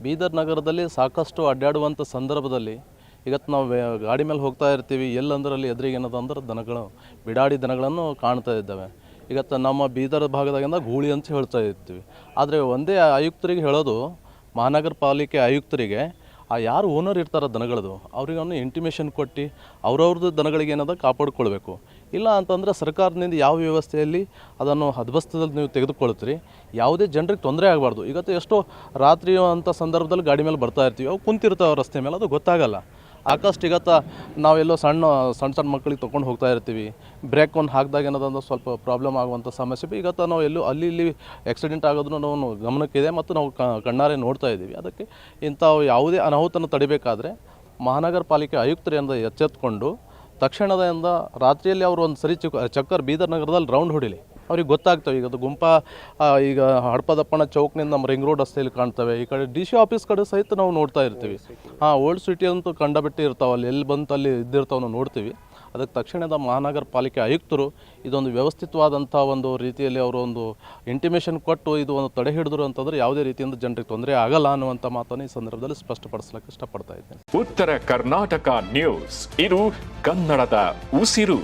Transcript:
ಬೀದರ್ ನಗರದಲ್ಲಿ ಸಾಕಷ್ಟು ಅಡ್ಡಾಡುವಂಥ ಸಂದರ್ಭದಲ್ಲಿ ಇವತ್ತು ನಾವು ಗಾಡಿ ಮೇಲೆ ಹೋಗ್ತಾ ಇರ್ತೀವಿ, ಎಲ್ಲಂದರಲ್ಲಿ ಎದುರಿಗೆ ಏನದಂದ್ರೆ ದನಗಳು, ಬಿಡಾಡಿ ದನಗಳನ್ನು ಕಾಣ್ತಾ ಇದ್ದಾವೆ. ಇವತ್ತು ನಮ್ಮ ಬೀದರ್ ಭಾಗದಾಗಿಂದ ಗೂಳಿ ಅಂತ ಹೇಳ್ತಾ ಇರ್ತೀವಿ. ಆದರೆ ಒಂದೇ ಆಯುಕ್ತರಿಗೆ ಹೇಳೋದು, ಮಹಾನಗರ ಪಾಲಿಕೆ ಆಯುಕ್ತರಿಗೆ, ಆ ಯಾರು ಓನರ್ ಇರ್ತಾರೆ ದನಗಳದು ಅವ್ರಿಗೊಂದು ಇಂಟಿಮೇಷನ್ ಕೊಟ್ಟು ಅವ್ರವ್ರದ್ದು ದನಗಳಿಗೆ ಏನದ ಕಾಪಾಡ್ಕೊಳ್ಬೇಕು. ಇಲ್ಲ ಅಂತಂದರೆ ಸರ್ಕಾರದಿಂದ ಯಾವ ವ್ಯವಸ್ಥೆಯಲ್ಲಿ ಅದನ್ನು ಹದ್ಬಸ್ತದಲ್ಲಿ ನೀವು ತೆಗೆದುಕೊಳ್ತೀರಿ, ಯಾವುದೇ ಜನರಿಗೆ ತೊಂದರೆ ಆಗಬಾರ್ದು. ಇವತ್ತು ಎಷ್ಟೋ ರಾತ್ರಿ ಅಂಥ ಸಂದರ್ಭದಲ್ಲಿ ಗಾಡಿ ಮೇಲೆ ಬರ್ತಾ ಇರ್ತೀವಿ, ಅವು ಕುಂತಿರ್ತಾವೆ ರಸ್ತೆ ಮೇಲೆ, ಅದು ಗೊತ್ತಾಗಲ್ಲ. ಆಕಸ್ಟ್ ಇವತ್ತು ನಾವೆಲ್ಲೋ ಸಣ್ಣ ಮಕ್ಕಳಿಗೆ ತೊಗೊಂಡು ಹೋಗ್ತಾ ಇರ್ತೀವಿ, ಬ್ರೇಕ್ ಒಂದು ಹಾಕಿದಾಗ ಏನದಂದ್ರೆ ಸ್ವಲ್ಪ ಪ್ರಾಬ್ಲಮ್ ಆಗುವಂಥ ಸಮಸ್ಯೆ. ಇವತ್ತು ನಾವು ಎಲ್ಲೂ ಅಲ್ಲಿ ಆಕ್ಸಿಡೆಂಟ್ ಆಗೋದನ್ನು ನಾವು ಗಮನಕ್ಕಿದೆ ಮತ್ತು ನಾವು ಕಣ್ಣಾರೆ ನೋಡ್ತಾ ಇದ್ದೀವಿ. ಅದಕ್ಕೆ ಇಂಥವು ಯಾವುದೇ ಅನಾಹುತನ ತಡಿಬೇಕಾದ್ರೆ ಮಹಾನಗರ ಪಾಲಿಕೆ ಆಯುಕ್ತರಿಂದ ಎಚ್ಚೆತ್ತುಕೊಂಡು ತಕ್ಷಣದಿಂದ ರಾತ್ರಿಯಲ್ಲಿ ಅವರು ಒಂದು ಸರಿ ಚಕ್ಕರ್ ಬೀದರ್ ನಗರದಲ್ಲಿ ರೌಂಡ್ ಹೊಡಿಲಿ, ಅವ್ರಿಗೆ ಗೊತ್ತಾಗ್ತವೆ. ಈಗ ಅದು ಈಗ ಹಡಪದಪ್ಪನ ಚೌಕ್ನಿಂದ ನಮ್ಮ ರಿಂಗ್ ರೋಡ್ ರಸ್ತೆಯಲ್ಲಿ ಕಾಣ್ತವೆ. ಈ ಕಡೆ ಡಿ ಸಿ ಆಫೀಸ್ ಕಡೆ ಸಹಿತ ನಾವು ನೋಡ್ತಾ ಇರ್ತೀವಿ. ಓಲ್ಡ್ ಸಿಟಿ ಅಂತೂ ಕಂಡಬಿಟ್ಟು ಇರ್ತಾವೆ, ಅಲ್ಲಿ ಎಲ್ಲಿ ಬಂತು ಅಲ್ಲಿ ಇದ್ದಿರ್ತಾವೆ, ನಾವು ನೋಡ್ತೀವಿ. ಅದಕ್ಕೆ ತಕ್ಷಣದ ಮಹಾನಗರ ಪಾಲಿಕೆ ಆಯುಕ್ತರು ಇದೊಂದು ವ್ಯವಸ್ಥಿತವಾದಂಥ ಒಂದು ರೀತಿಯಲ್ಲಿ ಅವರು ಒಂದು ಇಂಟಿಮೇಷನ್ ಕೊಟ್ಟು ಇದು ಒಂದು ತಡೆ ಹಿಡಿದ್ರು ಅಂತಂದರೆ ಯಾವುದೇ ರೀತಿಯಿಂದ ಜನರಿಗೆ ತೊಂದರೆ ಆಗಲ್ಲ ಅನ್ನುವಂಥ ಮಾತನ್ನು ಈ ಸಂದರ್ಭದಲ್ಲಿ ಸ್ಪಷ್ಟಪಡಿಸಲಿಕ್ಕೆ ಇಷ್ಟಪಡ್ತಾ ಇದ್ದೇನೆ. ಉತ್ತರ ಕರ್ನಾಟಕ ನ್ಯೂಸ್, ಇದು ಕನ್ನಡದ ಉಸಿರು.